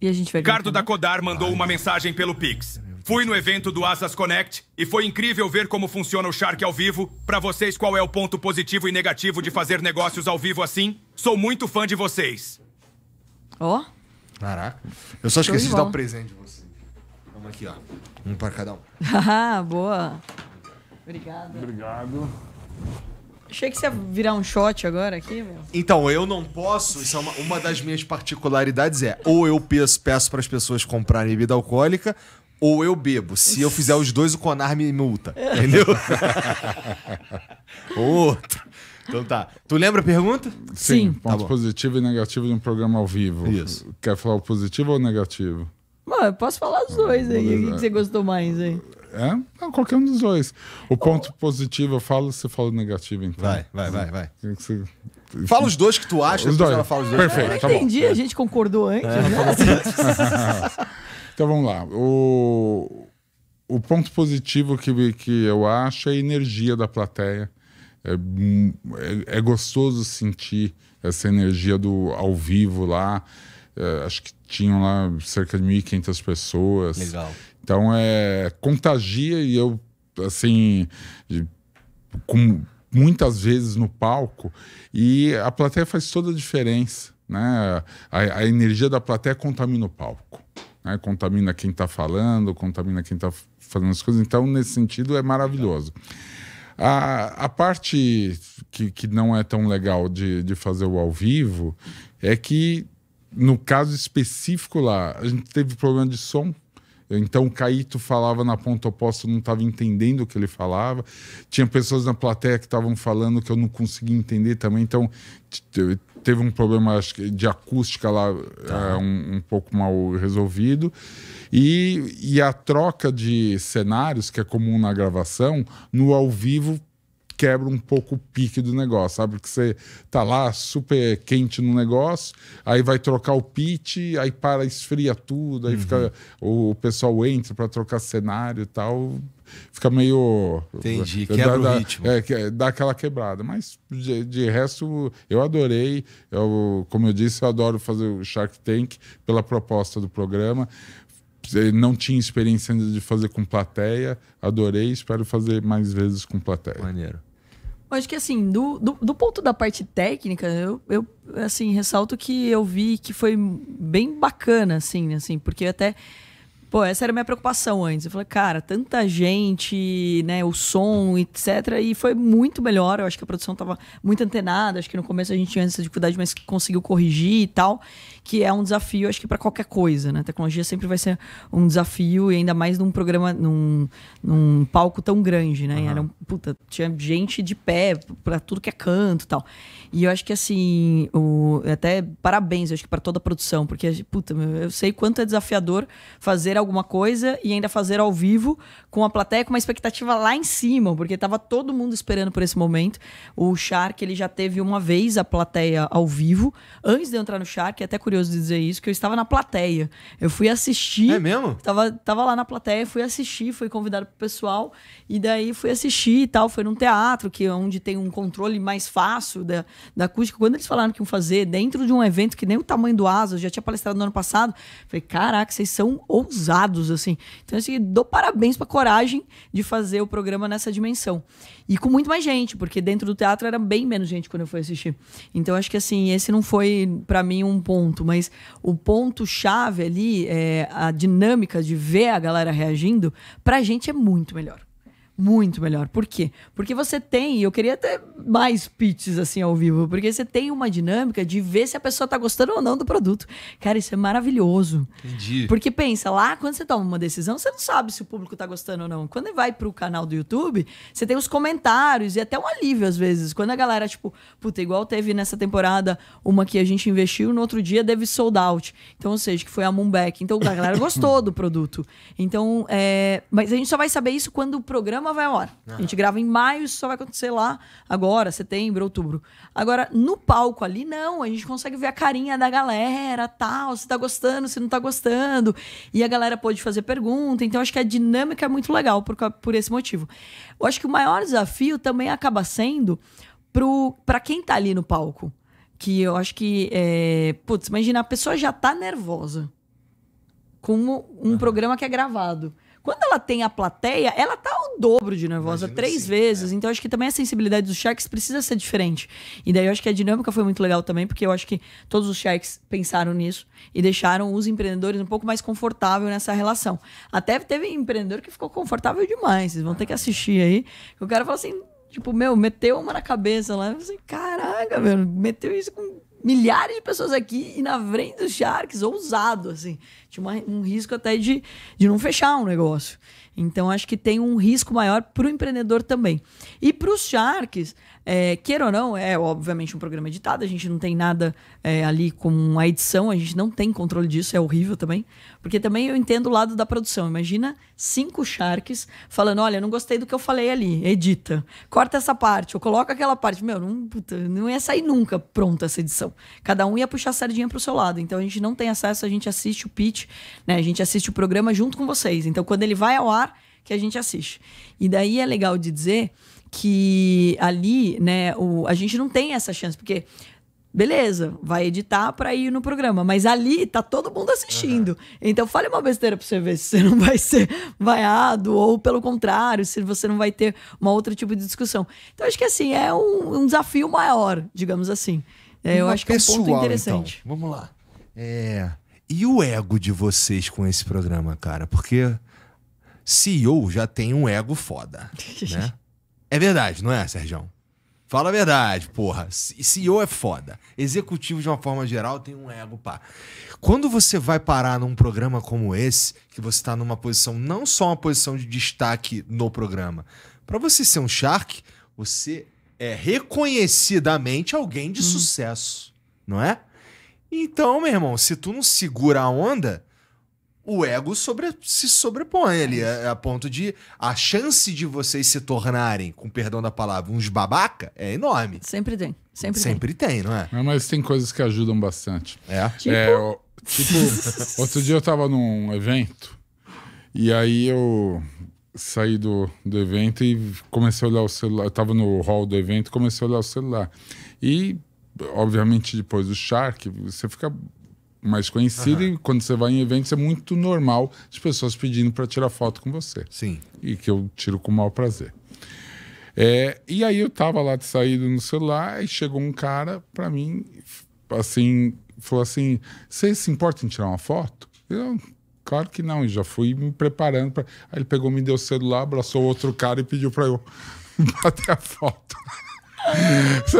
E a gente vai... Ricardo da Codar mandou uma mensagem pelo Pix. Fui no evento do Asas Connect e foi incrível ver como funciona o Shark ao vivo. Pra vocês, qual é o ponto positivo e negativo de fazer negócios ao vivo assim? Sou muito fã de vocês. Ó. Caraca. Eu só esqueci de dar um presente de vocês. Vamos aqui, ó. Um pra cada um. Ah, boa. Obrigado. Obrigado. Achei que você ia virar um shot agora aqui, meu. Então, eu não posso, isso é uma das minhas particularidades ou eu peço para as pessoas comprarem bebida alcoólica, ou eu bebo. Se eu fizer os dois, o Conar me multa. Entendeu? Outro. Então tá. Tu lembra a pergunta? Sim. Ponto positivo e negativo de um programa ao vivo. Isso. Quer falar o positivo ou o negativo? Mano, eu posso falar os dois aí. O que você gostou mais aí? É? Não, qualquer um dos dois. O ponto positivo eu falo, você fala o negativo, então. Vai. Você... Fala os dois que tu acha, os depois dois. ela fala os dois. Perfeito, tá Entendi, bom. a gente concordou antes. Né? Então vamos lá. O ponto positivo que eu acho é a energia da plateia. É gostoso sentir essa energia do ao vivo lá. Acho que tinham lá cerca de 1.500 pessoas. Legal. Então contagia e eu, assim, muitas vezes no palco, e a plateia faz toda a diferença, né? A energia da plateia contamina o palco, né? Contamina quem está falando, contamina quem está fazendo as coisas. Então, nesse sentido, é maravilhoso. A parte que não é tão legal de fazer o ao vivo é que, no caso específico lá, a gente teve problema de som. Então o Caíto falava na ponta oposta, eu não estava entendendo o que ele falava. Tinha pessoas na plateia que estavam falando que eu não conseguia entender também. Então teve um problema, acho que, de acústica lá, um pouco mal resolvido. E a troca de cenários, que é comum na gravação, no ao vivo quebra um pouco o pique do negócio, sabe? Porque você tá lá super quente no negócio, aí vai trocar o pitch, aí esfria tudo, aí fica, o pessoal entra para trocar cenário e tal, fica meio... Entendi, quebra o ritmo. Dá aquela quebrada, mas de resto eu adorei, como eu disse, eu adoro fazer o Shark Tank pela proposta do programa. Não tinha experiência ainda de fazer com plateia, adorei, espero fazer mais vezes com plateia. Maneiro. Eu acho que assim, do ponto da parte técnica, eu assim, ressalto que eu vi que foi bem bacana, assim, porque até... Pô, essa era a minha preocupação antes. Eu falei, cara, tanta gente, né, o som, etc. E foi muito melhor. Eu acho que a produção tava muito antenada. Acho que no começo a gente tinha essa dificuldade, mas conseguiu corrigir e tal. Que é um desafio, acho que para qualquer coisa, né? A tecnologia sempre vai ser um desafio, e ainda mais num programa, num palco tão grande, né? Tinha gente de pé para tudo que é canto e tal. E eu acho que, assim, até parabéns, eu acho que para toda a produção, porque, eu sei quanto é desafiador fazer alguma coisa e ainda fazer ao vivo com a plateia com uma expectativa lá em cima, porque tava todo mundo esperando por esse momento. O Shark, ele já teve uma vez a plateia ao vivo, antes de eu entrar no Shark, é até curioso dizer isso, que eu estava na plateia. Eu fui assistir... É mesmo? Tava lá na plateia, fui assistir, fui convidado pro pessoal, e daí fui assistir e tal, foi num teatro, onde tem um controle mais fácil da acústica. Quando eles falaram que iam fazer dentro de um evento que nem o tamanho do Asas, já tinha palestrado no ano passado, falei, caraca, vocês são ousados, assim. Então, assim, dou parabéns pra coragem de fazer o programa nessa dimensão. E com muito mais gente, porque dentro do teatro era bem menos gente quando eu fui assistir. Então, acho que, assim, esse não foi, pra mim, um ponto, mas o ponto-chave ali, a dinâmica de ver a galera reagindo, pra gente é muito melhor. Muito melhor. Por quê? Porque você tem, eu queria ter mais pitches assim ao vivo, porque você tem uma dinâmica de ver se a pessoa tá gostando ou não do produto. Cara, isso é maravilhoso. Entendi. Porque pensa, lá quando você toma uma decisão, você não sabe se o público tá gostando ou não. Quando vai pro canal do YouTube, você tem os comentários e até um alívio às vezes. Quando a galera, igual teve nessa temporada uma que a gente investiu, no outro dia teve sold out. Então, ou seja, que foi a Moonback. Então, a galera gostou do produto. Então, mas a gente só vai saber isso quando o programa vai ao ar. A gente grava em maio, isso só vai acontecer lá agora, setembro, outubro. Agora, no palco ali, não. A gente consegue ver a carinha da galera, tal, se tá gostando, se não tá gostando. E a galera pode fazer pergunta. Então, acho que a dinâmica é muito legal por esse motivo. Eu acho que o maior desafio também acaba sendo para quem tá ali no palco. Que eu acho que... imagina, a pessoa já tá nervosa. com um programa que é gravado. Quando ela tem a plateia, ela tá o dobro de nervosa, Imagino 3 sim, vezes. Então, acho que também a sensibilidade dos Sharks precisa ser diferente. E daí, eu acho que a dinâmica foi muito legal também, porque eu acho que todos os Sharks pensaram nisso e deixaram os empreendedores um pouco mais confortáveis nessa relação. Até teve empreendedor que ficou confortável demais. Vocês vão ter que assistir aí. O cara falou assim, tipo, meteu uma na cabeça lá. Eu falei, caraca, meteu isso com milhares de pessoas aqui e na frente dos Sharks, ousado, assim. Tinha um risco até de não fechar um negócio. Então, acho que tem um risco maior para o empreendedor também. E para os Sharks, queira ou não, é obviamente um programa editado, a gente não tem nada ali com a edição, a gente não tem controle disso, é horrível também. Porque também eu entendo o lado da produção. Imagina 5 Sharks falando, olha, não gostei do que eu falei ali, edita. Corta essa parte, ou coloca aquela parte. Não ia sair nunca pronta essa edição. Cada um ia puxar a sardinha para o seu lado. Então, a gente não tem acesso, a gente assiste o pitch, né? A gente assiste o programa junto com vocês. Então, quando ele vai ao ar, que a gente assiste. E daí é legal de dizer que ali, né, a gente não tem essa chance, porque beleza, vai editar para ir no programa, mas ali tá todo mundo assistindo. Então fale uma besteira para você ver se você não vai ser vaiado ou pelo contrário, se você não vai ter uma outra tipo de discussão. Então acho que assim, é um desafio maior, digamos assim. Eu acho que é um ponto interessante. Então, vamos lá. E o ego de vocês com esse programa, cara? Porque CEO já tem um ego foda, né? É verdade, não é, Sergião? Fala a verdade, porra. CEO é foda. Executivo, de uma forma geral, tem um ego, pá. Quando você vai parar num programa como esse, que você tá numa posição, não só uma posição de destaque no programa, pra você ser um Shark, você é reconhecidamente alguém de sucesso, não é? Então, meu irmão, se tu não segura a onda, o ego se sobrepõe ali, a ponto de a chance de vocês se tornarem, com perdão da palavra, uns babaca é enorme. Sempre tem. Sempre tem, não é? Mas tem coisas que ajudam bastante. Tipo, Outro dia eu tava num evento e aí eu saí do evento e comecei a olhar o celular. Eu tava no hall do evento e comecei a olhar o celular. E, obviamente, depois do Shark, você fica mais conhecido e quando você vai em eventos é muito normal as pessoas pedindo para tirar foto com você. Sim. E que eu tiro com o maior prazer. E aí eu tava lá de saída no celular e chegou um cara para mim, assim, falou assim, você se importa em tirar uma foto? Eu, claro que não, eu já fui me preparando. Aí ele pegou, me deu o celular, abraçou outro cara e pediu para eu bater a foto.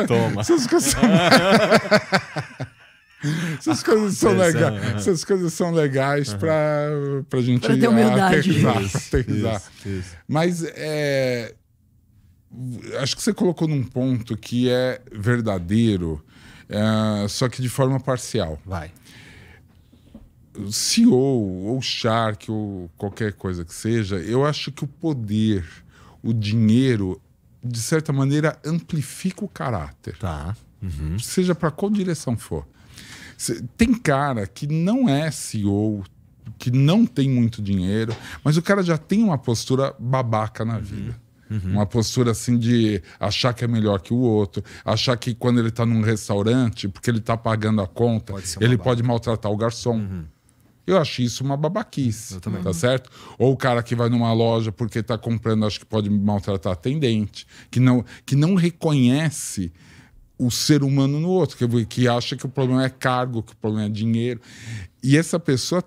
Toma. Essas coisas são legais pra gente ter humildade. aterrissar. Isso. Mas acho que você colocou num ponto que é verdadeiro, só que de forma parcial. Vai. CEO ou Shark ou qualquer coisa que seja, eu acho que o poder, o dinheiro, de certa maneira, amplifica o caráter. Tá. Uhum. Seja para qual direção for. Tem cara que não é CEO, que não tem muito dinheiro, mas o cara já tem uma postura babaca na vida. Uma postura assim de achar que é melhor que o outro, achar que quando ele está num restaurante, porque ele está pagando a conta, ele pode maltratar o garçom. Eu acho isso uma babaquice, tá certo? Ou o cara que vai numa loja porque está comprando, acho que pode maltratar atendente, que não reconhece o ser humano no outro, que acha que o problema é cargo, que o problema é dinheiro. E essa pessoa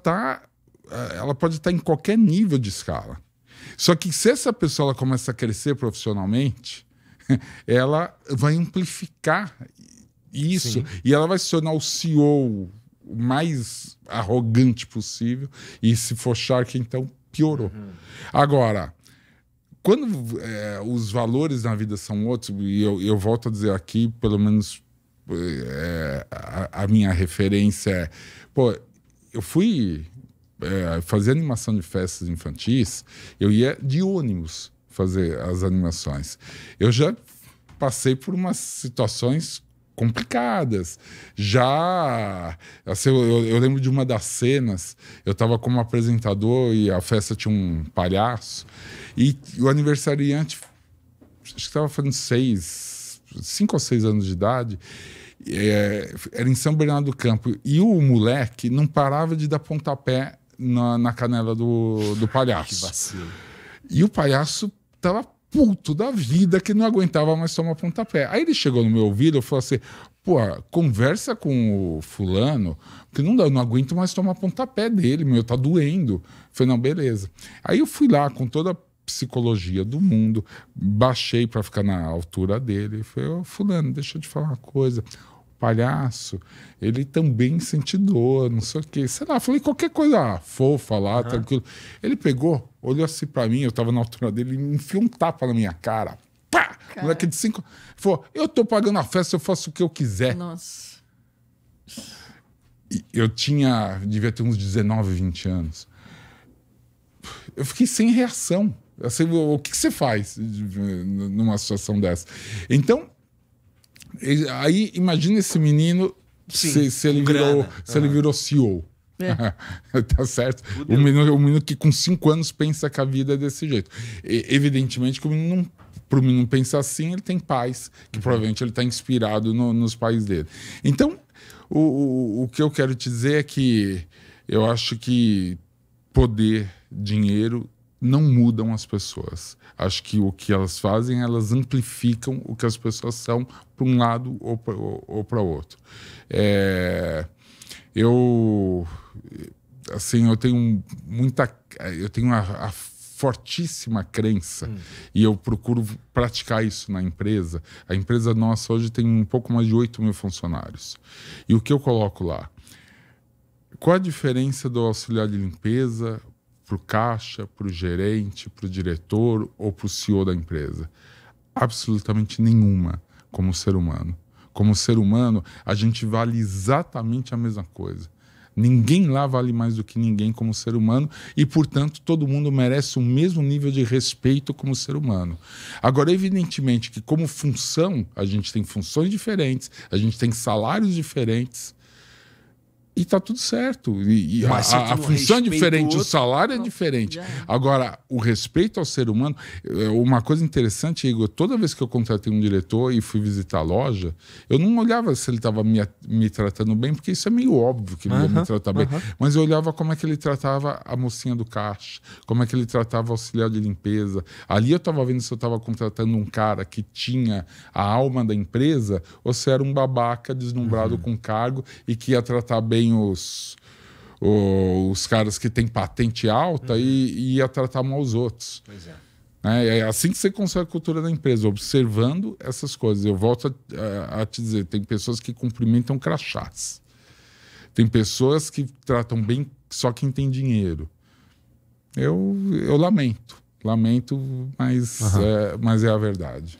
ela pode estar em qualquer nível de escala. Só que se essa pessoa ela começa a crescer profissionalmente, ela vai amplificar isso. Sim. E ela vai se tornar o CEO o mais arrogante possível. E se for Shark, então piorou. Agora, quando os valores na vida são outros, e eu volto a dizer aqui, pelo menos a minha referência é... eu fui fazer animação de festas infantis, eu ia de ônibus fazer as animações. Eu já passei por umas situações complicadas. Já... Assim, eu lembro de uma das cenas, eu estava como apresentador e a festa tinha um palhaço, e o aniversariante, acho que estava fazendo 5 ou 6 anos de idade, era em São Bernardo do Campo, e o moleque não parava de dar pontapé na canela do palhaço. Que vacilo. E o palhaço tava puto da vida, que não aguentava mais tomar pontapé. Aí ele chegou no meu ouvido e falou assim: pô, conversa com o fulano, porque eu não aguento mais tomar pontapé dele, tá doendo. Eu falei, não, beleza. Aí eu fui lá com toda a psicologia do mundo, baixei para ficar na altura dele. Falei, ô, fulano, deixa eu te falar uma coisa. O palhaço, ele também sente dor, não sei o quê. Sei lá, falei qualquer coisa fofa lá, tranquilo. Ele pegou, olhou assim para mim, eu tava na altura dele, e me enfiou um tapa na minha cara. Pá! Moleque de 5. Falou, eu tô pagando a festa, eu faço o que eu quiser. Nossa. E eu devia ter uns 19, 20 anos. Eu fiquei sem reação. Assim, o que você faz numa situação dessa? Então, aí imagina esse menino se ele virou CEO. Tá certo? O menino que com 5 anos pensa que a vida é desse jeito. Evidentemente que pro menino pensar assim, ele tem pais, que provavelmente ele está inspirado nos pais dele. Então, o que eu quero te dizer é que eu acho que poder, dinheiro não mudam as pessoas. Acho que o que elas fazem, elas amplificam o que as pessoas são para um lado ou para o outro. Eu tenho a fortíssima crença e eu procuro praticar isso na empresa. A empresa nossa hoje tem um pouco mais de 8 mil funcionários. E o que eu coloco lá? Qual a diferença do auxiliar de limpeza para o caixa, para o gerente, para o diretor ou para o CEO da empresa? Absolutamente nenhuma, como ser humano. Como ser humano, a gente vale exatamente a mesma coisa. Ninguém lá vale mais do que ninguém como ser humano e, portanto, todo mundo merece o mesmo nível de respeito como ser humano. Agora, evidentemente que como função, a gente tem funções diferentes, a gente tem salários diferentes e tá tudo certo. A função é diferente, o salário é diferente. Agora, o respeito ao ser humano... Uma coisa interessante, Igor, toda vez que eu contratei um diretor e fui visitar a loja, eu não olhava se ele estava me tratando bem, porque isso é meio óbvio que ele ia me tratar bem, mas eu olhava como é que ele tratava a mocinha do caixa, como é que ele tratava o auxiliar de limpeza. Ali eu estava vendo se eu estava contratando um cara que tinha a alma da empresa ou se era um babaca deslumbrado com cargo e que ia tratar bem os caras que têm patente alta e ia tratar mal os outros. Pois é. É assim que você constrói a cultura da empresa, observando essas coisas. Eu volto a te dizer, tem pessoas que cumprimentam crachás. Tem pessoas que tratam bem só quem tem dinheiro. Eu lamento, mas é a verdade.